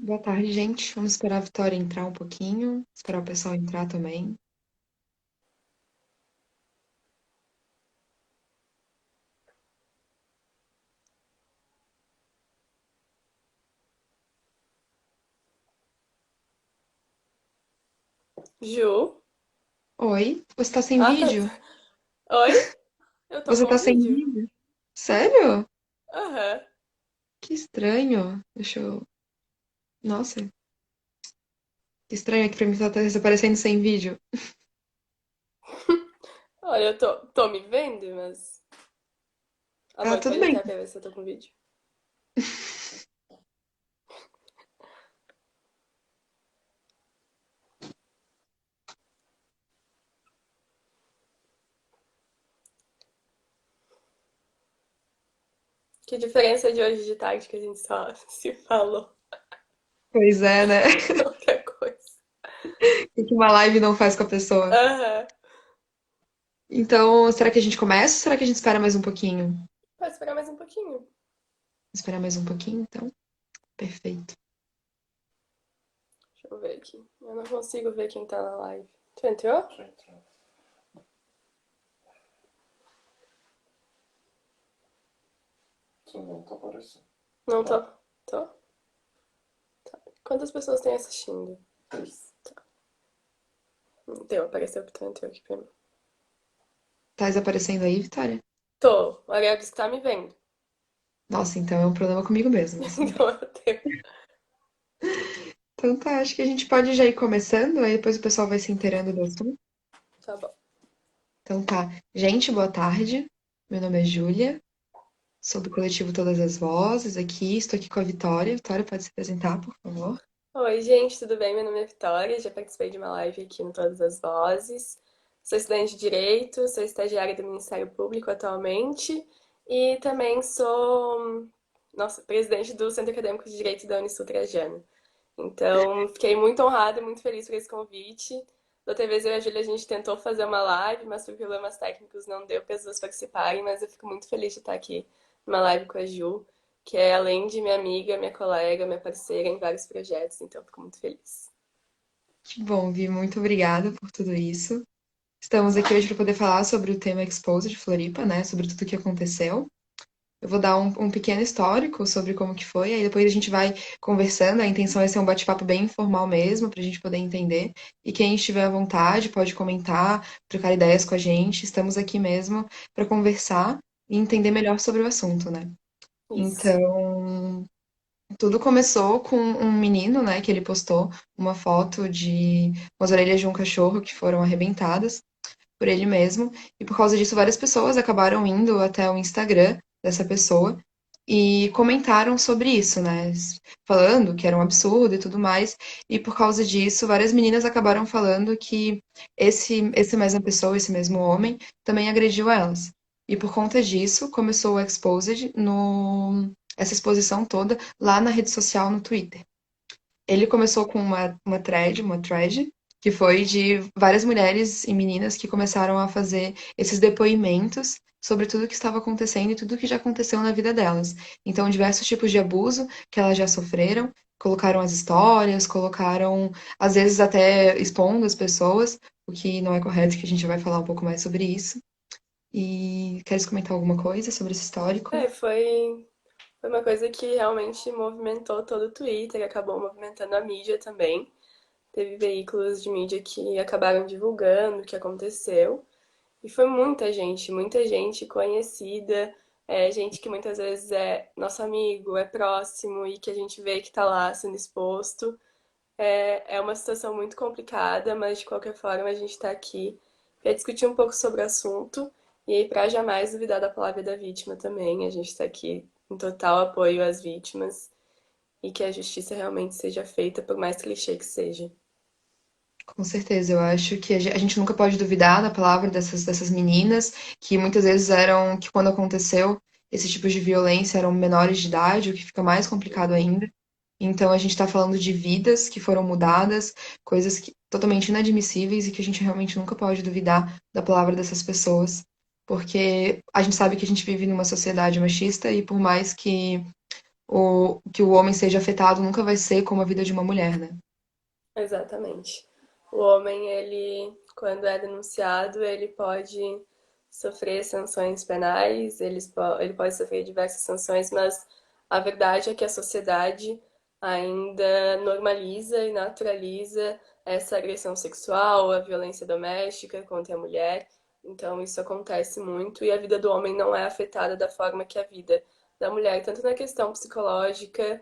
Boa tarde, gente. Vamos esperar a Vitória entrar um pouquinho, esperar o pessoal entrar também. Ju? Oi, você tá sem Ah, tá. vídeo? Oi? Eu tô Você com tá sem vídeo. vídeo? Sério? Aham. Que estranho. Deixa eu. Nossa, que estranho aqui pra mim tá aparecendo sem vídeo. Olha, eu tô me vendo, mas. Ah, Amor, tudo pode bem. entrar pra ver se eu tô com vídeo. Que diferença de hoje de tarde que a gente só se falou. Pois é, né? Qualquer coisa. O que uma live não faz com a pessoa. Aham. Então, será que a gente começa ou será que a gente espera mais um pouquinho? Pode esperar mais um pouquinho. Esperar mais um pouquinho, então? Perfeito. Deixa eu ver aqui. Eu não consigo ver quem tá na live. Tu entrou? Sim, não tá aparecendo. Não tô. Tô? Quantas pessoas tem assistindo? Deu, apareceu que tu entrou aqui pra mim. Tá aparecendo aí, Vitória? Tô. O Ariel disse que tá me vendo. Nossa, então é um problema comigo mesmo, mas tudo bem. Então eu tenho. Então tá, acho que a gente pode já ir começando, aí depois o pessoal vai se inteirando do assunto. Tá bom. Então tá. Gente, boa tarde. Meu nome é Júlia, sou do coletivo Todas as Vozes aqui, estou aqui com a Vitória. Vitória, pode se apresentar, por favor? Oi, gente, tudo bem? Meu nome é Vitória, já participei de uma live aqui no Todas as Vozes. Sou estudante de Direito, sou estagiária do Ministério Público atualmente e também sou, nossa, presidente do Centro Acadêmico de Direito da Unisul Trajano. Então, fiquei muito honrada e muito feliz por esse convite. Da outra vez eu e a Júlia a gente tentou fazer uma live, mas por problemas técnicos não deu para as duas participarem, mas eu fico muito feliz de estar aqui numa live com a Ju, que é além de minha amiga, minha colega, minha parceira em vários projetos, então eu fico muito feliz. Que bom, Vi, muito obrigada por tudo isso. Estamos aqui hoje para poder falar sobre o tema Exposed de Floripa, né? Sobre tudo o que aconteceu. Eu vou dar um pequeno histórico sobre como que foi, aí depois a gente vai conversando. A intenção é ser um bate-papo bem informal mesmo, para a gente poder entender. E quem estiver à vontade pode comentar, trocar ideias com a gente. Estamos aqui mesmo para conversar e entender melhor sobre o assunto, né? Isso. Então, tudo começou com um menino, né, que ele postou uma foto de umas orelhas de um cachorro que foram arrebentadas por ele mesmo, e por causa disso várias pessoas acabaram indo até o Instagram dessa pessoa e comentaram sobre isso, né? Falando que era um absurdo e tudo mais. E por causa disso, várias meninas acabaram falando que esse mesma pessoa, esse mesmo homem, também agrediu elas. E por conta disso, começou o Exposed no essa exposição toda lá na rede social no Twitter. Ele começou com uma thread, que foi de várias mulheres e meninas que começaram a fazer esses depoimentos sobre tudo o que estava acontecendo e tudo o que já aconteceu na vida delas. Então, diversos tipos de abuso que elas já sofreram, colocaram as histórias, colocaram, às vezes até expondo as pessoas, o que não é correto, que a gente vai falar um pouco mais sobre isso. E queres comentar alguma coisa sobre esse histórico? Foi uma coisa que realmente movimentou todo o Twitter, acabou movimentando a mídia também. Teve veículos de mídia que acabaram divulgando o que aconteceu. E foi muita gente conhecida, gente que muitas vezes é nosso amigo, é próximo e que a gente vê que tá lá sendo exposto. É uma situação muito complicada, mas de qualquer forma a gente tá aqui para discutir um pouco sobre o assunto e para jamais duvidar da palavra da vítima também. A gente tá aqui em total apoio às vítimas e que a justiça realmente seja feita, por mais clichê que seja. Com certeza, eu acho que a gente nunca pode duvidar da palavra dessas meninas, que muitas vezes eram, que quando aconteceu esse tipo de violência eram menores de idade, o que fica mais complicado Uhum. ainda. Então a gente está falando de vidas que foram mudadas, coisas que, totalmente inadmissíveis e que a gente realmente nunca pode duvidar da palavra dessas pessoas, porque a gente sabe que a gente vive numa sociedade machista e por mais que que o homem seja afetado nunca vai ser como a vida de uma mulher, né? Exatamente. O homem, ele, quando é denunciado, ele pode sofrer sanções penais, ele pode sofrer diversas sanções, mas a verdade é que a sociedade ainda normaliza e naturaliza essa agressão sexual, a violência doméstica contra a mulher. Então, isso acontece muito e a vida do homem não é afetada da forma que a vida da mulher, tanto na questão psicológica,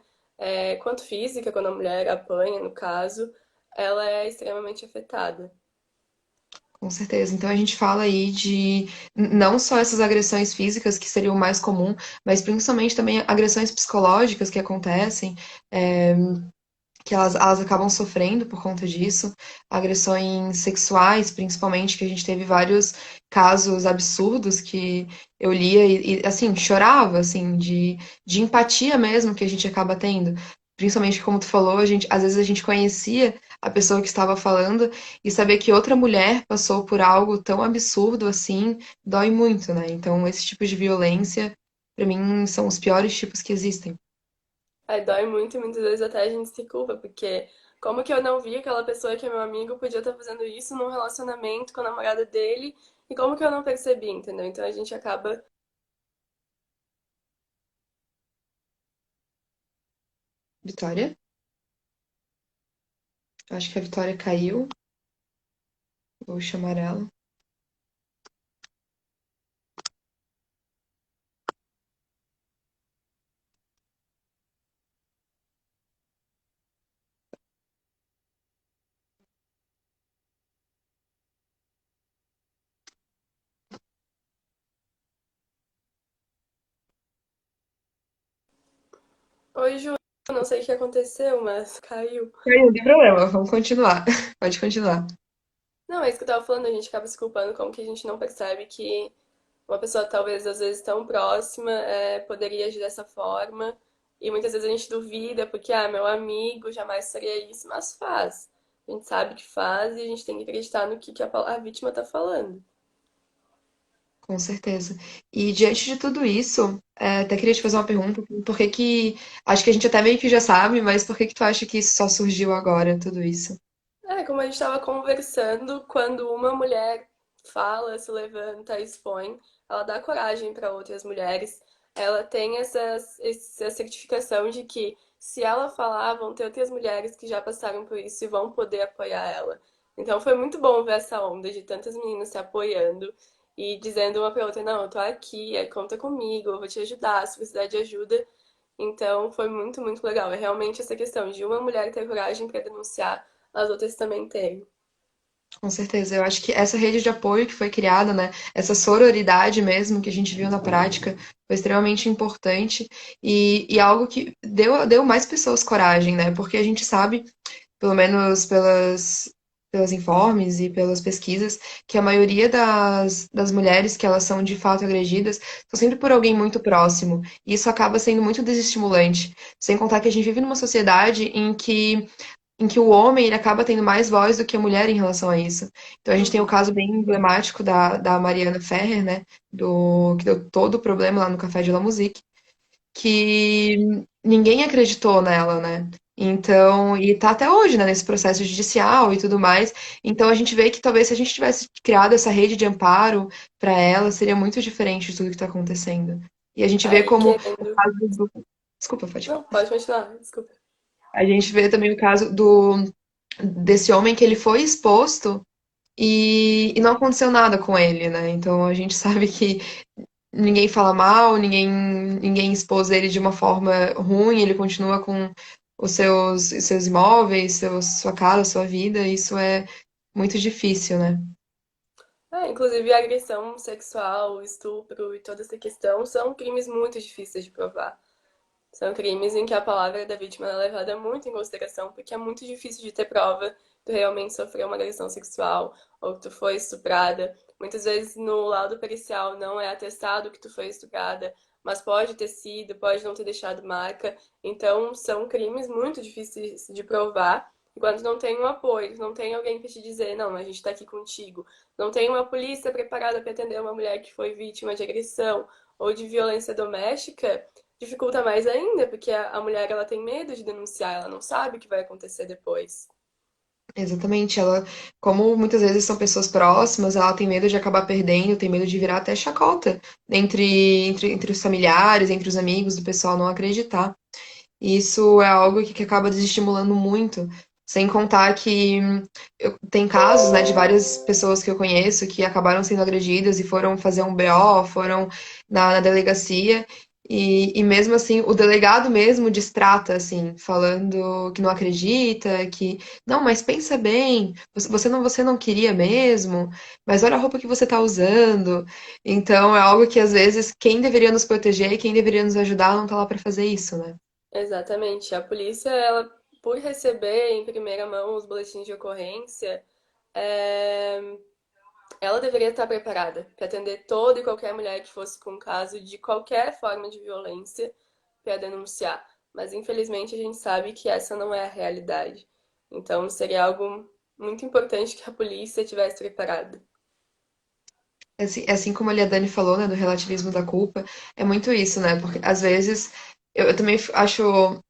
quanto física, quando a mulher apanha, no caso, ela é extremamente afetada. Com certeza. Então a gente fala aí de não só essas agressões físicas, que seriam o mais comum, mas principalmente também agressões psicológicas que acontecem, é, que elas acabam sofrendo por conta disso, agressões sexuais, principalmente, que a gente teve vários casos absurdos que eu lia assim, chorava, assim, de empatia mesmo que a gente acaba tendo. Principalmente, como tu falou, às vezes a gente conhecia a pessoa que estava falando e saber que outra mulher passou por algo tão absurdo assim, dói muito, né? Então, esse tipo de violência, pra mim, são os piores tipos que existem. Aí dói muito e muitas vezes até a gente se culpa, porque como que eu não vi aquela pessoa que é meu amigo podia estar fazendo isso num relacionamento com a namorada dele e como que eu não percebi, entendeu? Então a gente acaba. Vitória? Acho que a Vitória caiu. Vou chamar ela. Oi, Ju, não sei o que aconteceu, mas caiu. Caiu, não tem problema, vamos continuar. Pode continuar. Não, é isso que eu tava falando, a gente acaba se culpando como que a gente não percebe que uma pessoa talvez às vezes tão próxima poderia agir dessa forma. E muitas vezes a gente duvida, porque, meu amigo jamais faria isso, mas faz. A gente sabe que faz e a gente tem que acreditar no que a vítima tá falando. Com certeza. E diante de tudo isso, até queria te fazer uma pergunta. Por que que... Acho que a gente até meio que já sabe, mas por que que tu acha que isso só surgiu agora, tudo isso? Como a gente estava conversando, quando uma mulher fala, se levanta, expõe, ela dá coragem para outras mulheres. Ela tem essa certificação de que se ela falar, vão ter outras mulheres que já passaram por isso e vão poder apoiar ela. Então foi muito bom ver essa onda de tantas meninas se apoiando e dizendo uma para outra, não, eu tô aqui, conta comigo, eu vou te ajudar, se precisar de ajuda. Então foi muito, muito legal. É realmente essa questão de uma mulher ter coragem para denunciar, as outras também têm. Com certeza. Eu acho que essa rede de apoio que foi criada, né, essa sororidade mesmo que a gente viu na prática, foi extremamente importante e algo que deu mais pessoas coragem, né? Porque a gente sabe, pelo menos pelas informes e pelas pesquisas, que a maioria das mulheres que elas são de fato agredidas são sempre por alguém muito próximo. E isso acaba sendo muito desestimulante. Sem contar que a gente vive numa sociedade em que o homem ele acaba tendo mais voz do que a mulher em relação a isso. Então a gente tem o Uhum. caso bem emblemático da Mariana Ferrer, né? Que deu todo o problema lá no Café de La Musique, que ninguém acreditou nela, né? Então, e tá até hoje, né, nesse processo judicial e tudo mais. Então a gente vê que talvez se a gente tivesse criado essa rede de amparo para ela, seria muito diferente de tudo que tá acontecendo. E a gente vê Aí, como o querendo. caso do... Desculpa, pode Não, falar. pode continuar, desculpa. A gente vê também o caso desse homem que ele foi exposto e não aconteceu nada com ele, né? Então a gente sabe que ninguém fala mal, ninguém expôs ele de uma forma ruim, ele continua com os seus imóveis, sua casa, sua vida, isso é muito difícil, né? Inclusive, a agressão sexual, o estupro e toda essa questão são crimes muito difíceis de provar. São crimes em que a palavra da vítima é levada muito em consideração, porque é muito difícil de ter prova que tu realmente sofreu uma agressão sexual ou que tu foi estuprada. Muitas vezes no laudo pericial não é atestado que tu foi estuprada, mas pode ter sido, pode não ter deixado marca. Então, são crimes muito difíceis de provar. E quando não tem um apoio, não tem alguém para te dizer, não, a gente está aqui contigo. Não tem uma polícia preparada para atender uma mulher que foi vítima de agressão ou de violência doméstica, dificulta mais ainda, porque a mulher ela tem medo de denunciar, ela não sabe o que vai acontecer depois. Exatamente, ela, como muitas vezes são pessoas próximas, ela tem medo de acabar perdendo, tem medo de virar até chacota entre os familiares, entre os amigos, do pessoal não acreditar. E isso é algo que acaba desestimulando muito. Sem contar que tem casos, né, de várias pessoas que eu conheço que acabaram sendo agredidas e foram fazer um BO, foram na delegacia. E mesmo assim, o delegado mesmo distrata, assim, falando que não acredita, que não, mas pensa bem, você não queria mesmo, mas olha a roupa que você está usando. Então é algo que às vezes quem deveria nos proteger e quem deveria nos ajudar não está lá para fazer isso, né? Exatamente. A polícia, ela, por receber em primeira mão os boletins de ocorrência, é, ela deveria estar preparada para atender toda e qualquer mulher que fosse com caso de qualquer forma de violência para denunciar. Mas infelizmente a gente sabe que essa não é a realidade. Então seria algo muito importante que a polícia tivesse preparada. Assim como ali a Dani falou, né, do relativismo da culpa, é muito isso, né? Porque às vezes eu também acho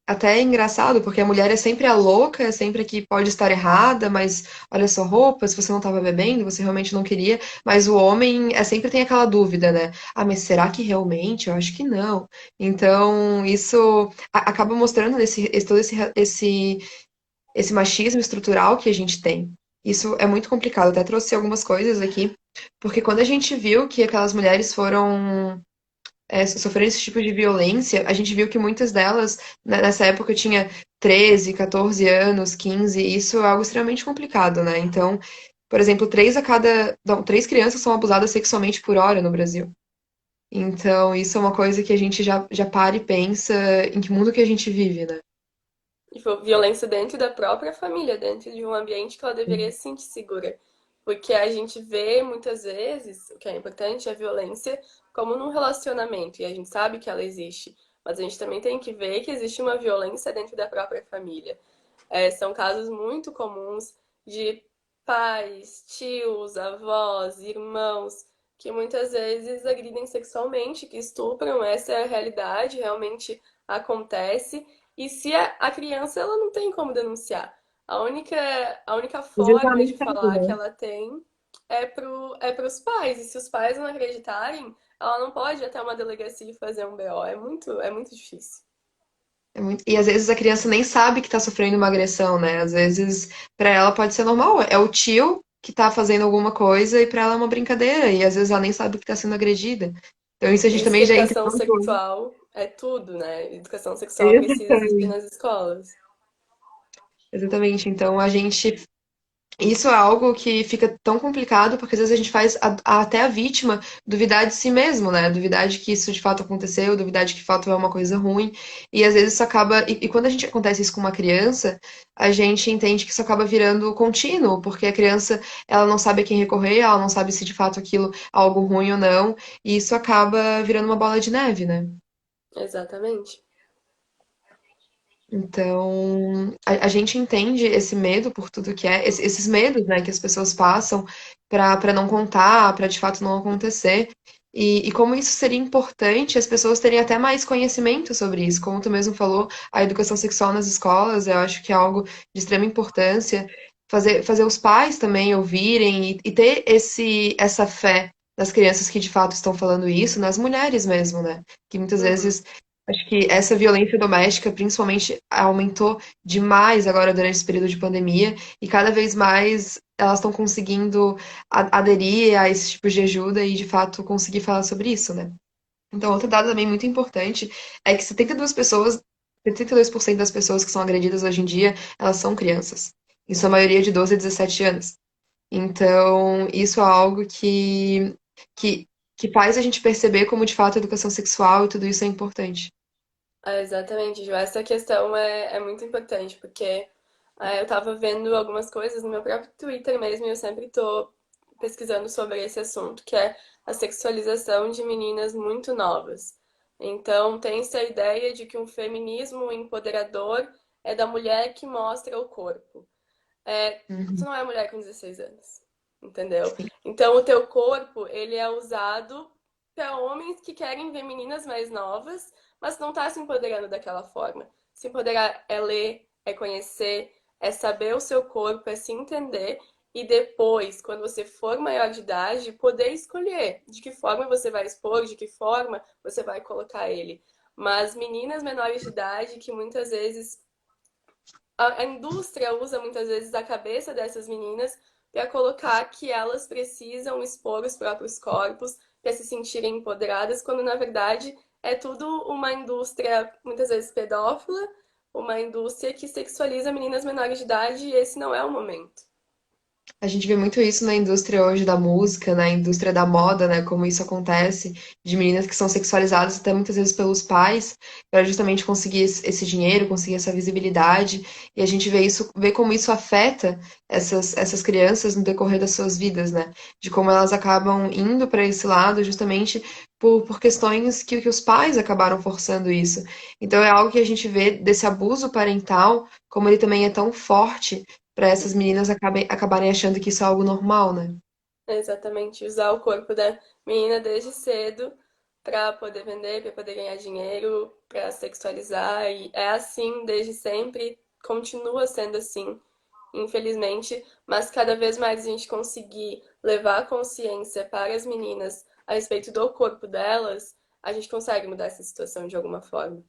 até engraçado, porque a mulher é sempre a louca, é sempre a que pode estar errada, mas olha só roupa, se você não estava bebendo, você realmente não queria, mas o homem sempre tem aquela dúvida, né? Ah, mas será que realmente? Eu acho que não. Então, isso acaba mostrando todo esse machismo estrutural que a gente tem. Isso é muito complicado. Eu até trouxe algumas coisas aqui, porque quando a gente viu que aquelas mulheres foram sofreram esse tipo de violência, a gente viu que muitas delas, né, nessa época, tinha 13, 14 anos, 15, e isso é algo extremamente complicado, né? Então, por exemplo, três crianças são abusadas sexualmente por hora no Brasil. Então, isso é uma coisa que a gente já para e pensa em que mundo que a gente vive, né? E foi violência dentro da própria família, dentro de um ambiente que ela deveria se sentir segura. Porque a gente vê muitas vezes, o que é importante, é a violência como num relacionamento, e a gente sabe que ela existe. Mas a gente também tem que ver que existe uma violência dentro da própria família. São casos muito comuns de pais, tios, avós, irmãos, que muitas vezes agridem sexualmente, que estupram, essa é a realidade, realmente acontece. E se a criança ela não tem como denunciar, a única Às vezes ela forma nem de sabe, falar que né? ela tem é para os pais. E se os pais não acreditarem, ela não pode ir até uma delegacia e fazer um BO. É muito difícil. E às vezes a criança nem sabe que tá sofrendo uma agressão, né? Às vezes pra ela pode ser normal, é o tio que tá fazendo alguma coisa e pra ela é uma brincadeira, e às vezes ela nem sabe que tá sendo agredida. Então isso a Por gente isso que também já entra educação muito. sexual é tudo, né? Educação sexual precisa existir nas escolas. Exatamente. Então a gente. Isso é algo que fica tão complicado porque às vezes a gente faz até a vítima duvidar de si mesmo, né? Duvidar de que isso de fato aconteceu, duvidar de que de fato é uma coisa ruim. E às vezes isso acaba. E quando a gente acontece isso com uma criança, a gente entende que isso acaba virando contínuo, porque a criança ela não sabe a quem recorrer, ela não sabe se de fato aquilo é algo ruim ou não. E isso acaba virando uma bola de neve, né? Exatamente. Então, a gente entende esse medo por tudo que é, esses medos, né, que as pessoas passam para não contar, para de fato não acontecer. E como isso seria importante as pessoas terem até mais conhecimento sobre isso. Como tu mesmo falou, a educação sexual nas escolas, eu acho que é algo de extrema importância. Fazer os pais também ouvirem e ter essa fé nas crianças que de fato estão falando isso, nas mulheres mesmo, né? Que muitas Uhum. vezes acho que essa violência doméstica, principalmente, aumentou demais agora durante esse período de pandemia, e cada vez mais elas estão conseguindo aderir a esse tipo de ajuda e, de fato, conseguir falar sobre isso, né? Então, outro dado também muito importante é que 72% das pessoas que são agredidas hoje em dia, elas são crianças. Em sua maioria de 12 a 17 anos. Então, isso é algo que, que faz a gente perceber como, de fato, a educação sexual e tudo isso é importante. Exatamente, Ju. Essa questão é muito importante, porque eu tava vendo algumas coisas no meu próprio Twitter mesmo, e eu sempre tô pesquisando sobre esse assunto, que é a sexualização de meninas muito novas. Então, tem-se a ideia de que um feminismo empoderador é da mulher que mostra o corpo. Tu Uhum. não é mulher com 16 anos, entendeu? Então, o teu corpo, ele é usado para homens que querem ver meninas mais novas, mas não tá se empoderando daquela forma. Se empoderar é ler, é conhecer, é saber o seu corpo, é se entender e depois, quando você for maior de idade, poder escolher de que forma você vai expor, de que forma você vai colocar ele. Mas meninas menores de idade que muitas vezes a indústria usa muitas vezes a cabeça dessas meninas para colocar que elas precisam expor os próprios corpos para se sentirem empoderadas, quando na verdade é tudo uma indústria muitas vezes pedófila, uma indústria que sexualiza meninas menores de idade e esse não é o momento. A gente vê muito isso na indústria hoje da música, na indústria da moda, né? Como isso acontece, de meninas que são sexualizadas até muitas vezes pelos pais, para justamente conseguir esse dinheiro, conseguir essa visibilidade. E a gente vê isso, vê como isso afeta essas crianças no decorrer das suas vidas, né? De como elas acabam indo para esse lado justamente por questões que os pais acabaram forçando isso. Então é algo que a gente vê desse abuso parental, como ele também é tão forte para essas meninas acabarem achando que isso é algo normal, né? Exatamente, usar o corpo da menina desde cedo para poder vender, para poder ganhar dinheiro, para sexualizar. E é assim desde sempre, continua sendo assim, infelizmente. Mas cada vez mais a gente conseguir levar a consciência para as meninas a respeito do corpo delas, a gente consegue mudar essa situação de alguma forma.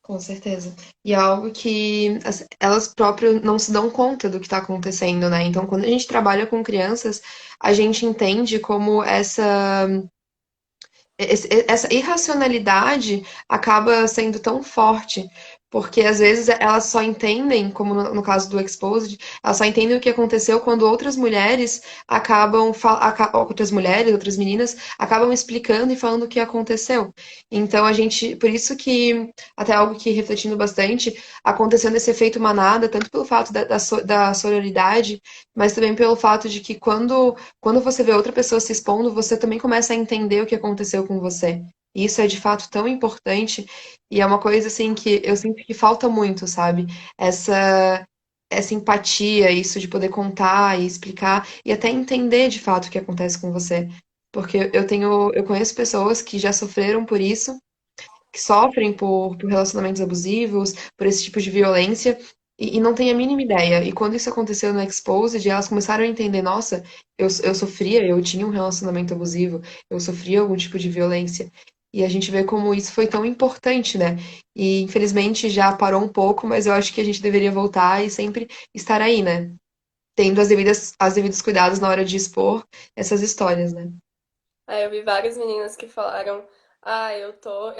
Com certeza. E é algo que elas próprias não se dão conta do que está acontecendo, né? Então, quando a gente trabalha com crianças, a gente entende como essa irracionalidade acaba sendo tão forte, porque às vezes elas só entendem, como no caso do Exposed, elas só entendem o que aconteceu quando outras mulheres outras mulheres, outras meninas, acabam explicando e falando o que aconteceu. Então a gente, por isso que, até algo que refletindo bastante, aconteceu nesse efeito manada, tanto pelo fato da sororidade, mas também pelo fato de que quando você vê outra pessoa se expondo, você também começa a entender o que aconteceu com você. E isso é de fato tão importante e é uma coisa assim que eu sinto que falta muito, sabe? Essa essa empatia, isso de poder contar e explicar e até entender de fato o que acontece com você. Porque eu conheço pessoas que já sofreram por isso, que sofrem por relacionamentos abusivos, por esse tipo de violência, e não têm a mínima ideia. E quando isso aconteceu no Exposed, elas começaram a entender, nossa, eu sofria, eu tinha um relacionamento abusivo, eu sofria algum tipo de violência. E a gente vê como isso foi tão importante, né? E infelizmente já parou um pouco, mas eu acho que a gente deveria voltar e sempre estar aí, né? Tendo as devidos cuidados na hora de expor essas histórias, né? Aí eu vi várias meninas que falaram: Ah, eu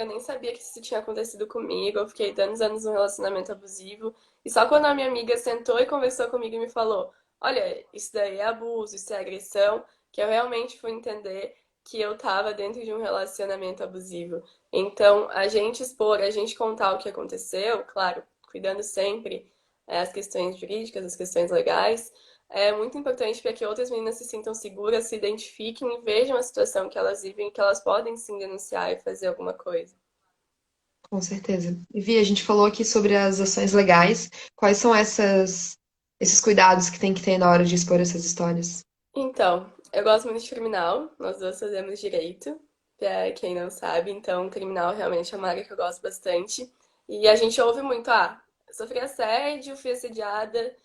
nem sabia que isso tinha acontecido comigo. Eu fiquei tantos anos num relacionamento abusivo. E só quando a minha amiga sentou e conversou comigo e me falou: Olha, isso daí é abuso, isso é agressão, que eu realmente fui entender que eu tava dentro de um relacionamento abusivo. Então, a gente expor, a gente contar o que aconteceu, claro, cuidando sempre as questões jurídicas, as questões legais, é muito importante para que outras meninas se sintam seguras, se identifiquem e vejam a situação que elas vivem, que elas podem sim denunciar e fazer alguma coisa. Com certeza. E Vi, a gente falou aqui sobre as ações legais. Quais são esses cuidados que tem que ter na hora de expor essas histórias? Então, eu gosto muito de criminal, nós duas fazemos direito, pra quem não sabe, então criminal realmente é uma área que eu gosto bastante. E a gente ouve muito, sofri assédio, fui assediada.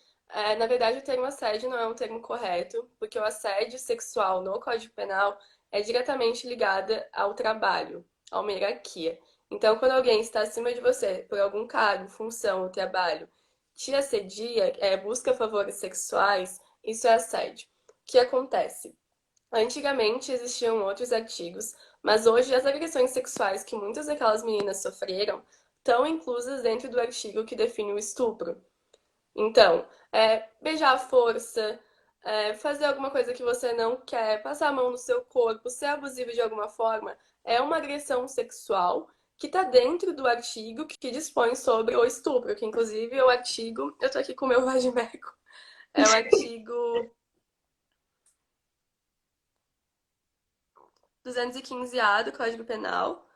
Na verdade, o termo assédio não é um termo correto, porque o assédio sexual no Código Penal é diretamente ligado ao trabalho, a uma hierarquia. Então, quando alguém está acima de você por algum cargo, função ou trabalho, te assedia, busca favores sexuais, isso é assédio que acontece? Antigamente existiam outros artigos, mas hoje as agressões sexuais que muitas daquelas meninas sofreram estão inclusas dentro do artigo que define o estupro. Então, beijar à força, fazer alguma coisa que você não quer, passar a mão no seu corpo, ser abusivo de alguma forma, é uma agressão sexual que está dentro do artigo que dispõe sobre o estupro, que inclusive é o artigo, eu tô aqui com o meu vadimeco, é o artigo 215A do Código Penal.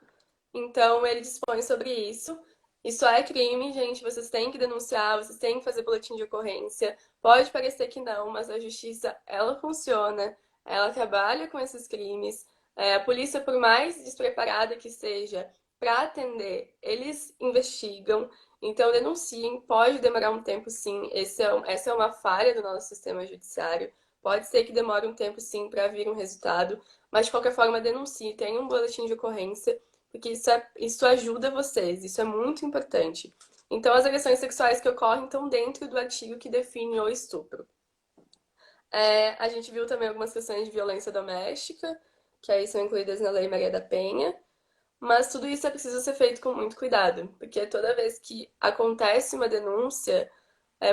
Então, ele dispõe sobre isso. Isso é crime, gente. Vocês têm que denunciar, vocês têm que fazer boletim de ocorrência. Pode parecer que não, mas a justiça, ela funciona. Ela trabalha com esses crimes. A polícia, por mais despreparada que seja, para atender. Eles investigam, então denunciem. Pode demorar um tempo, sim. Essa é uma falha do nosso sistema judiciário. Pode ser que demore um tempo, sim, para vir um resultado, mas de qualquer forma, denuncie. Tenha um boletim de ocorrência, porque isso ajuda vocês. Isso é muito importante. Então, as agressões sexuais que ocorrem estão dentro do artigo que define o estupro. A gente viu também algumas questões de violência doméstica, que aí são incluídas na Lei Maria da Penha. Mas tudo isso é preciso ser feito com muito cuidado, porque toda vez que acontece uma denúncia,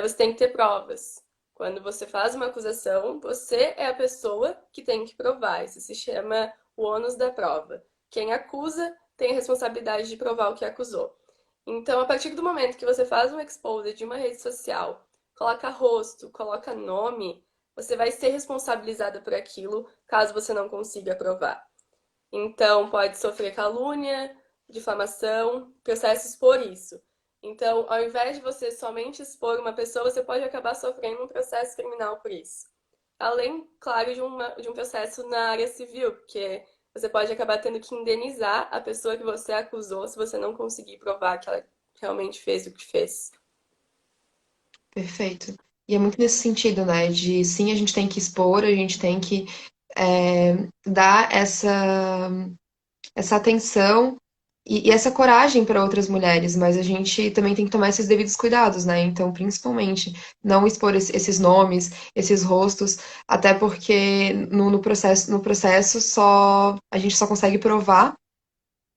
você tem que ter provas. Quando você faz uma acusação, você é a pessoa que tem que provar. Isso se chama o ônus da prova. Quem acusa tem a responsabilidade de provar o que acusou. Então, a partir do momento que você faz um expose de uma rede social, coloca rosto, coloca nome, você vai ser responsabilizada por aquilo, caso você não consiga provar. Então, pode sofrer calúnia, difamação, processos por isso. Então, ao invés de você somente expor uma pessoa, você pode acabar sofrendo um processo criminal por isso. Além, claro, de um processo na área civil, porque você pode acabar tendo que indenizar a pessoa que você acusou se você não conseguir provar que ela realmente fez o que fez. Perfeito. E é muito nesse sentido, né? De sim, a gente tem que expor, a gente tem que dar essa atenção e essa coragem para outras mulheres, mas a gente também tem que tomar esses devidos cuidados, né? Então, principalmente, não expor esses nomes, esses rostos, até porque no processo a gente só consegue provar,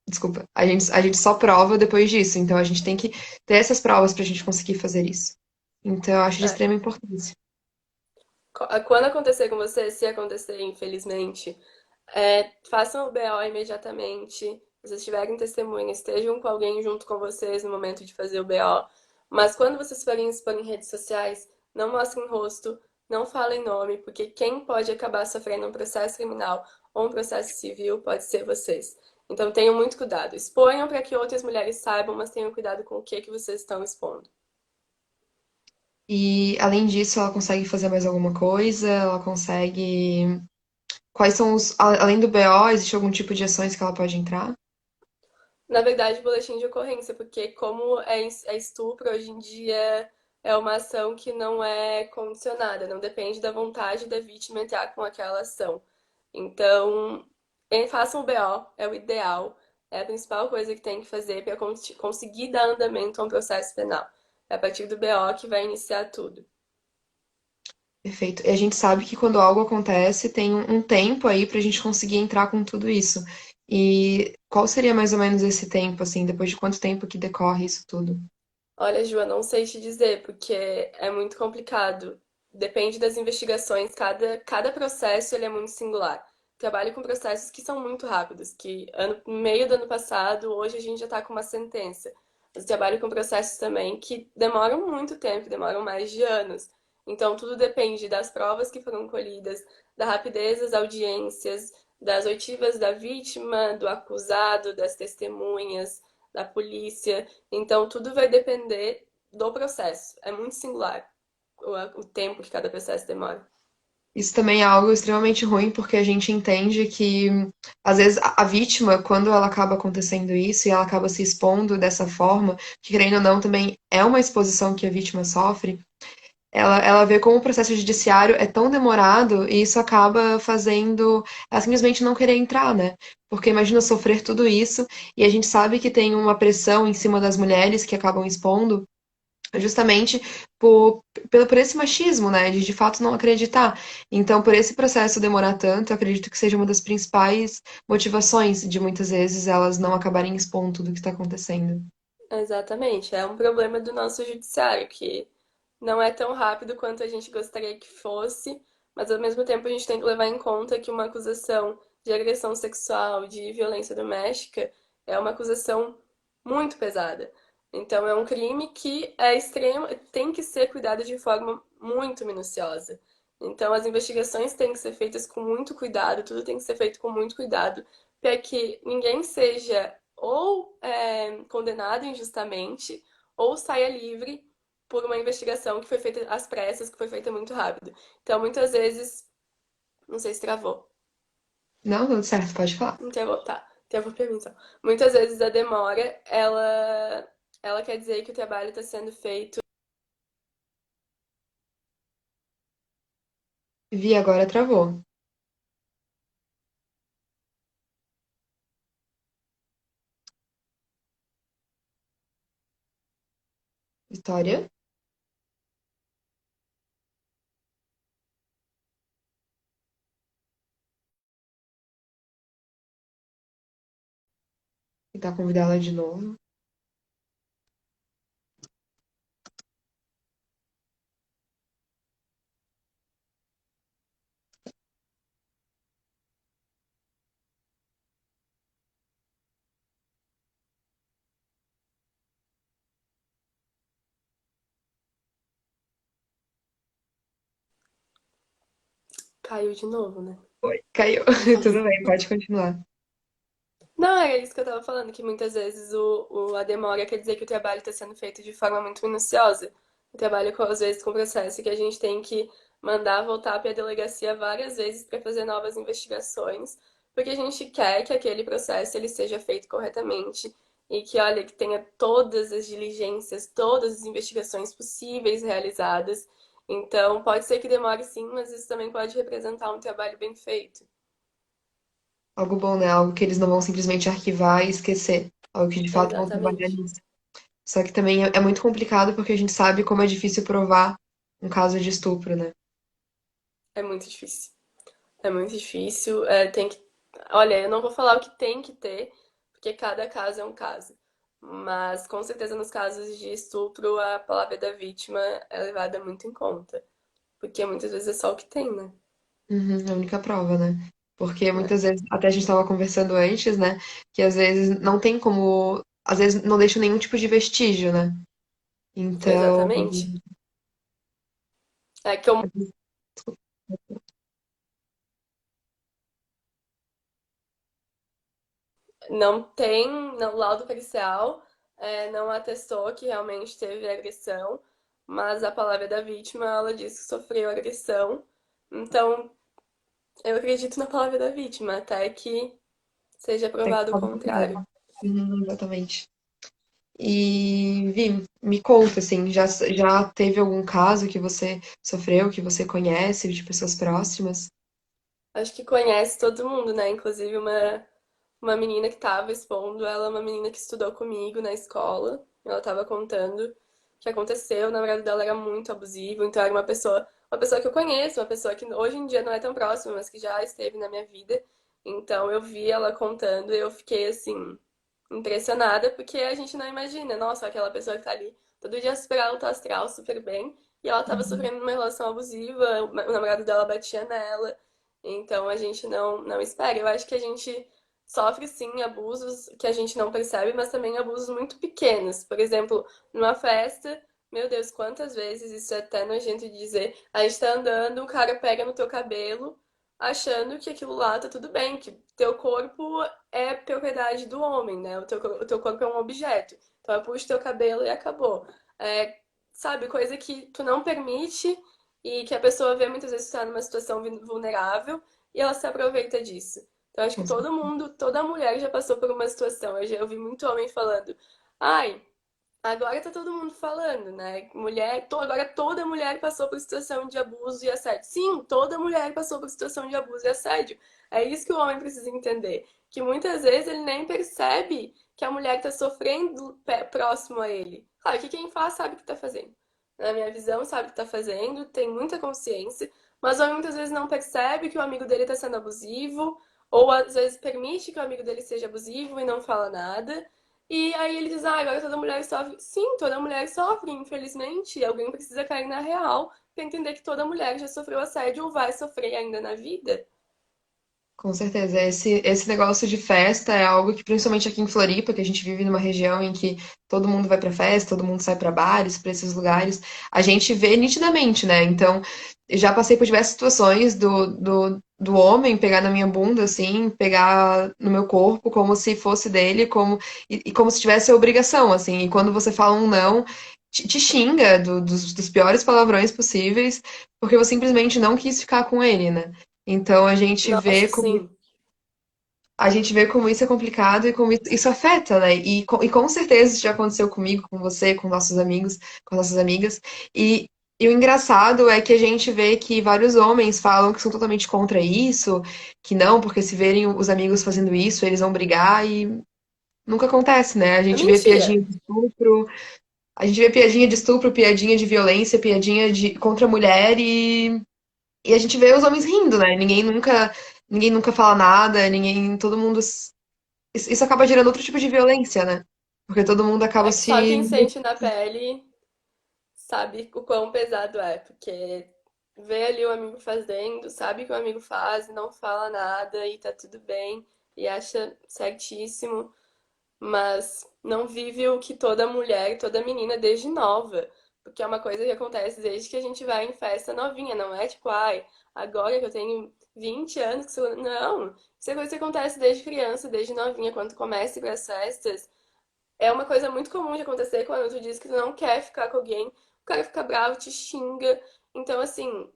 desculpa, a gente só prova depois disso, então a gente tem que ter essas provas para a gente conseguir fazer isso. Então, eu acho de É. extrema importância. Quando acontecer com você, se acontecer, infelizmente, façam o BO imediatamente. Se vocês tiverem testemunha, estejam com alguém junto com vocês no momento de fazer o BO. Mas quando vocês forem expor em redes sociais, não mostrem rosto, não falem nome, porque quem pode acabar sofrendo um processo criminal ou um processo civil pode ser vocês. Então tenham muito cuidado. Exponham para que outras mulheres saibam, mas tenham cuidado com o que vocês estão expondo. E, além disso, ela consegue fazer mais alguma coisa? Ela consegue. Quais são Além do BO, existe algum tipo de ações que ela pode entrar? Na verdade, boletim de ocorrência, porque como é estupro, hoje em dia é uma ação que não é condicionada, não depende da vontade da vítima entrar com aquela ação. Então, façam o BO, é o ideal, é a principal coisa que tem que fazer para conseguir dar andamento a um processo penal. É a partir do BO que vai iniciar tudo. Perfeito. E a gente sabe que quando algo acontece, tem um tempo aí pra gente conseguir entrar com tudo isso. E qual seria mais ou menos esse tempo, assim, depois de quanto tempo que decorre isso tudo? Olha, Ju, eu não sei te dizer, porque é muito complicado. Depende das investigações, cada processo ele é muito singular. Trabalho com processos que são muito rápidos, que no meio do ano passado, hoje a gente já está com uma sentença. Mas trabalho com processos também que demoram muito tempo, demoram mais de anos. Então, tudo depende das provas que foram colhidas, da rapidez das audiências, das oitivas da vítima, do acusado, das testemunhas, da polícia. Então, tudo vai depender do processo. É muito singular o tempo que cada processo demora. Isso também é algo extremamente ruim, porque a gente entende que, às vezes, a vítima, quando ela acaba acontecendo isso e ela acaba se expondo dessa forma, que querendo ou não, também é uma exposição que a vítima sofre, ela vê como o processo judiciário é tão demorado e isso acaba fazendo ela simplesmente não querer entrar, né? Porque imagina sofrer tudo isso e a gente sabe que tem uma pressão em cima das mulheres que acabam expondo justamente por esse machismo, né? De fato não acreditar. Então, por esse processo demorar tanto, eu acredito que seja uma das principais motivações de muitas vezes elas não acabarem expondo tudo o que está acontecendo. Exatamente. É um problema do nosso judiciário, que não é tão rápido quanto a gente gostaria que fosse, mas ao mesmo tempo a gente tem que levar em conta que uma acusação de agressão sexual, de violência doméstica, é uma acusação muito pesada. Então é um crime que é extremo, tem que ser cuidado de forma muito minuciosa. Então as investigações têm que ser feitas com muito cuidado, tudo tem que ser feito com muito cuidado, para que ninguém seja ou condenado injustamente ou saia livre por uma investigação que foi feita às pressas, que foi feita muito rápido. Então, muitas vezes, não sei se travou. Não, tudo certo, pode falar. Não travou, tá. Tempo permissão. Muitas vezes a demora, ela quer dizer que o trabalho está sendo feito. Vi, agora travou. Vitória? Tentar convidar ela de novo. Caiu de novo, né? Oi, caiu. Tudo bem, pode continuar. Não, era isso que eu tava falando, que muitas vezes a demora quer dizer que o trabalho está sendo feito de forma muito minuciosa. O trabalho, às vezes, com processo que a gente tem que mandar voltar para a delegacia várias vezes para fazer novas investigações, porque a gente quer que aquele processo ele seja feito corretamente e que, olha, que tenha todas as diligências, todas as investigações possíveis realizadas. Então, pode ser que demore sim, mas isso também pode representar um trabalho bem feito. Algo bom, né? Algo que eles não vão simplesmente arquivar e esquecer. Algo que de fato vão trabalhar Exatamente. nisso. Só que também é muito complicado porque a gente sabe como é difícil provar um caso de estupro, né? É muito difícil. É muito difícil. Tem que. Olha, eu não vou falar o que tem que ter, porque cada caso é um caso. Mas com certeza nos casos de estupro, a palavra da vítima é levada muito em conta. Porque muitas vezes é só o que tem, né? Uhum, é a única prova, né? Porque É, muitas vezes, até a gente estava conversando antes, né? Que às vezes não tem como. Às vezes não deixa nenhum tipo de vestígio, né? Então, exatamente. É que eu não tem, no laudo pericial, não atestou que realmente teve agressão, mas a palavra da vítima, ela diz que sofreu agressão. Então, eu acredito na palavra da vítima, até que seja tem que provado o falar do contrário. contrário. Uhum, exatamente. E, Vi, me conta, assim, já teve algum caso que você sofreu, que você conhece, de pessoas próximas? Acho que conhece todo mundo, né? Inclusive uma menina que tava expondo, ela é uma menina que estudou comigo na escola. Ela tava contando o que aconteceu. O namorado dela era muito abusivo, então era uma pessoa que eu conheço, uma pessoa que hoje em dia não é tão próxima, mas que já esteve na minha vida. Então eu vi ela contando e eu fiquei assim, impressionada, porque a gente não imagina, nossa, aquela pessoa que tá ali todo dia super alto astral, super bem, e ela tava Uhum. sofrendo uma relação abusiva, o namorado dela batia nela, então a gente não espera. Eu acho que a gente sofre sim abusos que a gente não percebe, mas também abusos muito pequenos. Por exemplo, numa festa, meu Deus, quantas vezes isso é até nojento de dizer, a gente tá andando, o cara pega no teu cabelo, achando que aquilo lá tá tudo bem, que teu corpo é propriedade do homem, né? O teu corpo é um objeto. Então eu puxo teu cabelo e acabou. É, sabe, coisa que tu não permite e que a pessoa vê muitas vezes tu tá numa situação vulnerável e ela se aproveita disso. Então acho que Com certeza. todo mundo, toda mulher já passou por uma situação. Eu já ouvi muito homem falando, ai, agora tá todo mundo falando, né? Agora toda mulher passou por situação de abuso e assédio. Sim, toda mulher passou por situação de abuso e assédio. É isso que o homem precisa entender. Que muitas vezes ele nem percebe que a mulher tá sofrendo próximo a ele. Claro que quem faz sabe o que tá fazendo. Na minha visão, sabe o que tá fazendo, tem muita consciência, mas o homem muitas vezes não percebe que o amigo dele tá sendo abusivo, ou às vezes permite que o amigo dele seja abusivo e não fala nada. E aí ele diz, ah, agora toda mulher sofre. Sim, toda mulher sofre, infelizmente. Alguém precisa cair na real pra entender que toda mulher já sofreu assédio ou vai sofrer ainda na vida. Com certeza. Esse negócio de festa é algo que, principalmente aqui em Floripa, que a gente vive numa região em que todo mundo vai pra festa, todo mundo sai pra bares, pra esses lugares, a gente vê nitidamente, né? Então, eu já passei por diversas situações do homem pegar na minha bunda, assim, pegar no meu corpo, como se fosse dele, e como se tivesse a obrigação, assim. E quando você fala um não, te xinga dos piores palavrões possíveis, porque você simplesmente não quis ficar com ele, né? Então a gente vê Nossa, como sim. a gente vê como isso é complicado e como isso afeta, né? E com certeza isso já aconteceu comigo, com você, com nossos amigos, com nossas amigas. E o engraçado é que a gente vê que vários homens falam que são totalmente contra isso, que não, porque se verem os amigos fazendo isso, eles vão brigar e nunca acontece, né? A É gente vê mentira. piadinha de estupro, a gente vê piadinha de estupro, piadinha de violência, piadinha de contra a mulher e a gente vê os homens rindo, né? Ninguém nunca fala nada, todo mundo isso acaba gerando outro tipo de violência, né? Porque todo mundo acaba É que só se. quem sente na pele sabe o quão pesado é, porque vê ali o amigo fazendo, sabe que o amigo faz, não fala nada e tá tudo bem e acha certíssimo, mas não vive o que toda mulher, toda menina desde nova, porque é uma coisa que acontece desde que a gente vai em festa novinha, não é tipo, ai, agora que eu tenho 20 anos, não, isso é coisa que acontece desde criança, desde novinha, quando tu começa a ir pras festas, é uma coisa muito comum de acontecer quando tu diz que tu não quer ficar com alguém, o cara fica bravo, te xinga. Então, assim,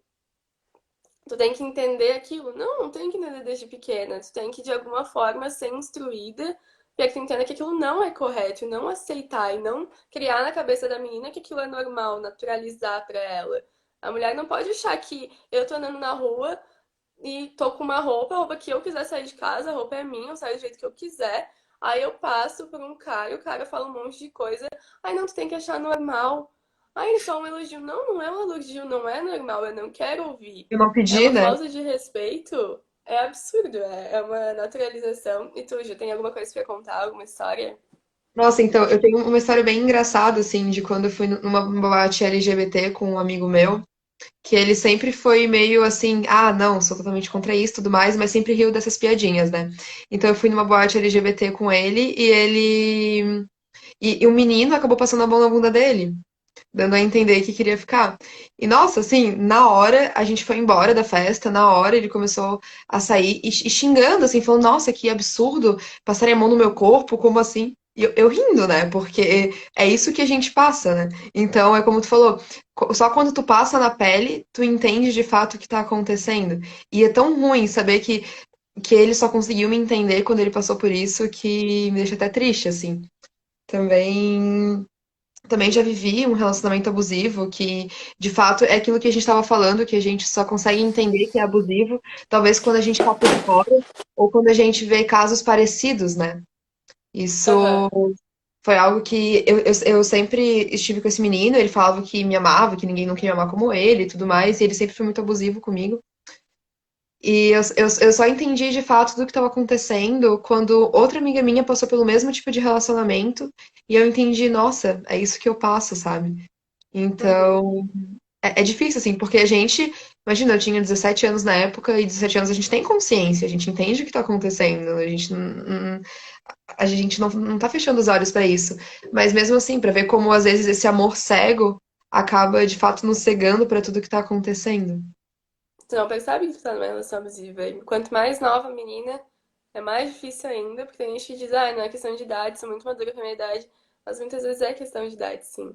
tu tem que entender aquilo. Não, não tem que entender desde pequena. Tu tem que, de alguma forma, ser instruída para que tu entenda que aquilo não é correto, e não aceitar, e não criar na cabeça da menina que aquilo é normal, naturalizar pra ela. A mulher não pode achar que eu tô andando na rua e tô com uma roupa, a roupa que eu quiser sair de casa, a roupa é minha, eu saio do jeito que eu quiser. Aí eu passo por um cara, o cara fala um monte de coisa. Aí não, tu tem que achar normal. Aí só um elogio. Não, não é um elogio, não é normal, eu não quero ouvir. Eu não É pedi, uma né? falta de respeito. É absurdo, é uma naturalização. E tu, já tem alguma coisa pra contar, alguma história? Nossa, então, eu tenho uma história bem engraçada, assim, de quando eu fui numa boate LGBT com um amigo meu, que ele sempre foi meio assim, ah, não, sou totalmente contra isso e tudo mais, mas sempre riu dessas piadinhas, né? Então eu fui numa boate LGBT com ele e ele. E o menino acabou passando a mão na bunda dele, dando a entender que queria ficar. E nossa, assim, na hora a gente foi embora da festa, na hora ele começou a sair e xingando, assim, falando, nossa, que absurdo, passarem a mão no meu corpo, como assim? E eu rindo, né? Porque é isso que a gente passa, né? Então, é como tu falou, só quando tu passa na pele, tu entende de fato o que tá acontecendo. E é tão ruim saber que ele só conseguiu me entender quando ele passou por isso que me deixa até triste, assim. Também também já vivi um relacionamento abusivo que, de fato, é aquilo que a gente estava falando, que a gente só consegue entender que é abusivo, talvez quando a gente tá por fora ou quando a gente vê casos parecidos, né? Isso Aham. foi algo que eu sempre estive com esse menino, ele falava que me amava, que ninguém não queria me amar como ele e tudo mais, e ele sempre foi muito abusivo comigo. E eu só entendi de fato do que estava acontecendo quando outra amiga minha passou pelo mesmo tipo de relacionamento e eu entendi, nossa, é isso que eu passo, sabe? Uhum. Então, é difícil, assim, porque a gente, imagina, eu tinha 17 anos na época e 17 anos a gente tem consciência, a gente entende o que tá acontecendo, a gente não tá fechando os olhos pra isso. Mas mesmo assim, pra ver como às vezes esse amor cego acaba de fato nos cegando pra tudo que tá acontecendo. Tu não percebe que tu tá numa relação abusiva. E quanto mais nova a menina, é mais difícil ainda, porque tem gente que diz, ah, não é questão de idade, sou muito madura pra minha idade. Mas muitas vezes é questão de idade, sim.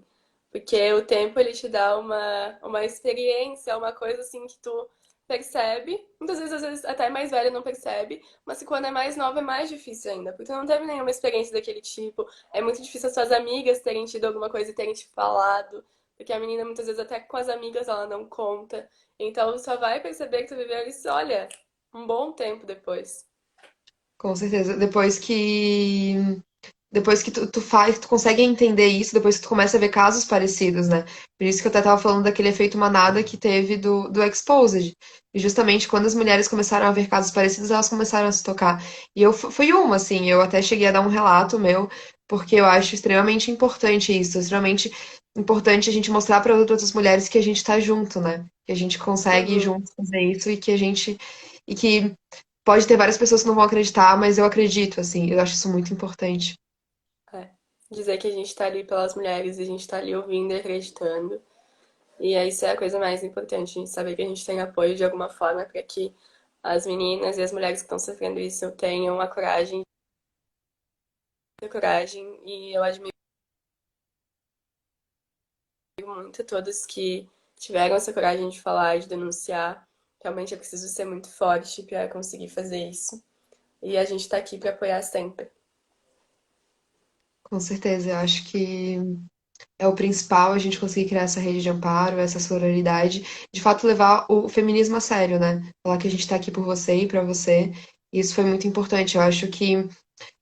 Porque o tempo, ele te dá uma experiência, uma coisa assim que tu percebe. Muitas vezes, às vezes, até mais velha não percebe. Mas que quando é mais nova é mais difícil ainda. Porque tu não teve nenhuma experiência daquele tipo. É muito difícil as suas amigas terem tido alguma coisa e terem te falado. Porque a menina, muitas vezes, até com as amigas, ela não conta. Então, só vai perceber que tu viveu isso, olha, um bom tempo depois. Com certeza. Depois que tu faz, tu consegue entender isso, depois que tu começa a ver casos parecidos, né? Por isso que eu até tava falando daquele efeito manada que teve do Exposed. E justamente quando as mulheres começaram a ver casos parecidos, elas começaram a se tocar. E eu fui uma, assim, eu até cheguei a dar um relato meu, porque eu acho extremamente importante isso, extremamente importante a gente mostrar para outras mulheres que a gente tá junto, né? Que a gente consegue Uhum. juntos fazer isso e que pode ter várias pessoas que não vão acreditar, mas eu acredito, assim, eu acho isso muito importante. É. Dizer que a gente tá ali pelas mulheres e a gente tá ali ouvindo e acreditando. E aí, isso é a coisa mais importante, a gente saber que a gente tem apoio de alguma forma para que as meninas e as mulheres que estão sofrendo isso tenham a coragem. E eu admiro muito todos que tiveram essa coragem de falar, de denunciar. Realmente é preciso ser muito forte para conseguir fazer isso. e a gente tá aqui pra apoiar sempre. Com certeza, eu acho que é o principal a gente conseguir criar essa rede de amparo, essa sororidade, de fato levar o feminismo a sério, né? Falar que a gente tá aqui por você e pra você. Isso foi muito importante. Eu acho que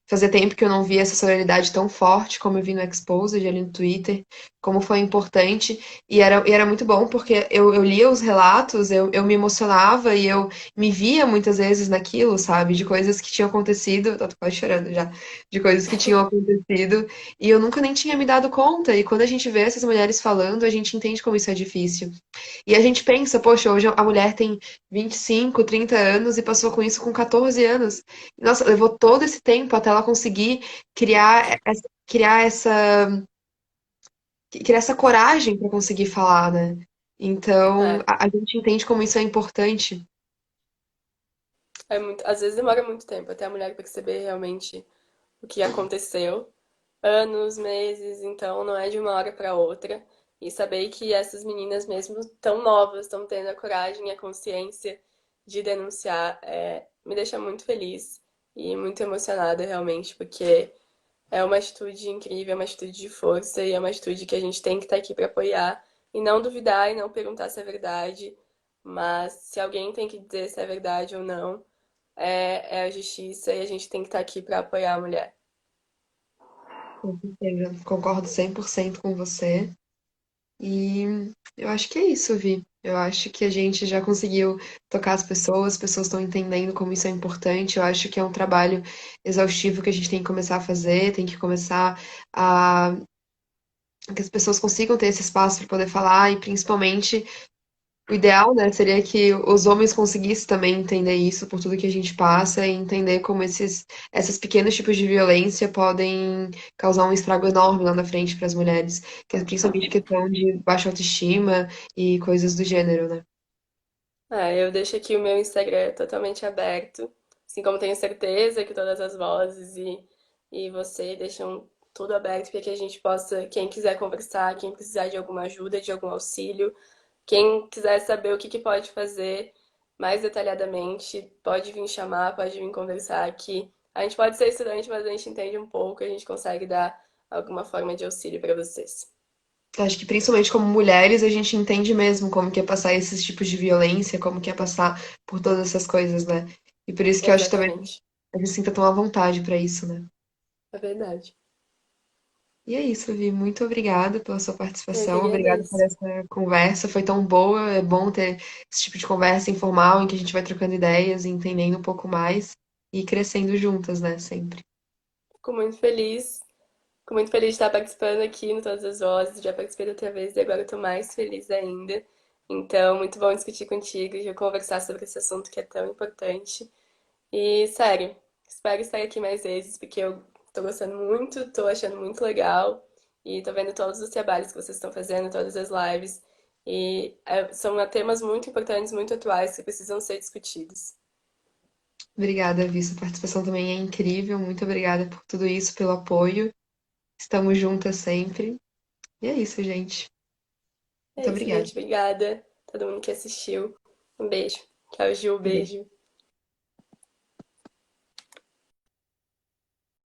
fazia tempo que eu não via essa sororidade tão forte como eu vi no Exposed, ali no Twitter, como foi importante. E era muito bom, porque eu lia os relatos, eu me emocionava e eu me via muitas vezes naquilo, sabe? De coisas que tinham acontecido, tô quase chorando já, de coisas que tinham acontecido, e eu nunca nem tinha me dado conta. E quando a gente vê essas mulheres falando, a gente entende como isso é difícil. E a gente pensa, poxa, hoje a mulher tem 25, 30 anos e passou com isso com 14 anos. Nossa, levou todo esse tempo até ela conseguir criar essa coragem para conseguir falar, né? Então, É, a gente entende como isso é importante. é muito, às vezes demora muito tempo até a mulher perceber realmente o que aconteceu. Anos, meses, então não é de uma hora para outra. E saber que essas meninas, mesmo tão novas, estão tendo a coragem e a consciência de denunciar, me deixa muito feliz e muito emocionada, realmente, porque é uma atitude incrível, é uma atitude de força e é uma atitude que a gente tem que estar aqui para apoiar e não duvidar e não perguntar se é verdade, mas se alguém tem que dizer se é verdade ou não, é a justiça e a gente tem que estar aqui para apoiar a mulher. Com certeza. Concordo 100% com você. E eu acho que é isso, Vi. Eu acho que a gente já conseguiu tocar as pessoas estão entendendo como isso é importante. Eu acho que é um trabalho exaustivo que a gente tem que começar a fazer, tem que começar a que as pessoas consigam ter esse espaço para poder falar e principalmente o ideal, né, seria que os homens conseguissem também entender isso por tudo que a gente passa e entender como esses pequenos tipos de violência podem causar um estrago enorme lá na frente para as mulheres, que é principalmente questão de baixa autoestima e coisas do gênero, né? Eu deixo aqui o meu Instagram totalmente aberto, assim como tenho certeza que todas as vozes e você deixam tudo aberto para que a gente possa, quem quiser conversar, quem precisar de alguma ajuda, de algum auxílio, quem quiser saber o que pode fazer mais detalhadamente, pode vir chamar, pode vir conversar aqui. A gente pode ser estudante, mas a gente entende um pouco, a gente consegue dar alguma forma de auxílio para vocês. Eu acho que principalmente como mulheres a gente entende mesmo como que é passar esses tipos de violência, como que é passar por todas essas coisas, né? E por isso que eu acho que também Exatamente. a gente sinta tão à vontade para isso, né? É verdade. E é isso, Vi. Muito obrigada pela sua Eu que participação. Obrigada por agradeço. essa conversa. Foi tão boa. É bom ter esse tipo de conversa informal em que a gente vai trocando ideias e entendendo um pouco mais e crescendo juntas, né? Sempre. Fico muito feliz. Fico muito feliz de estar participando aqui no Todas as Vozes. Já participei da outra vez e agora eu tô mais feliz ainda. Então, muito bom discutir contigo e conversar sobre esse assunto que é tão importante. E, sério, espero estar aqui mais vezes, porque eu tô gostando muito, tô achando muito legal. E tô vendo todos os trabalhos que vocês estão fazendo, todas as lives. E são temas muito importantes, muito atuais, que precisam ser discutidos. Obrigada, Vi. Sua participação também é incrível. Muito obrigada por tudo isso, pelo apoio. Estamos juntas sempre. E é isso, gente. É Muito isso, obrigada. gente. Obrigada. Todo mundo que assistiu. Um beijo. Tchau, Gil. Um beijo. Beijo.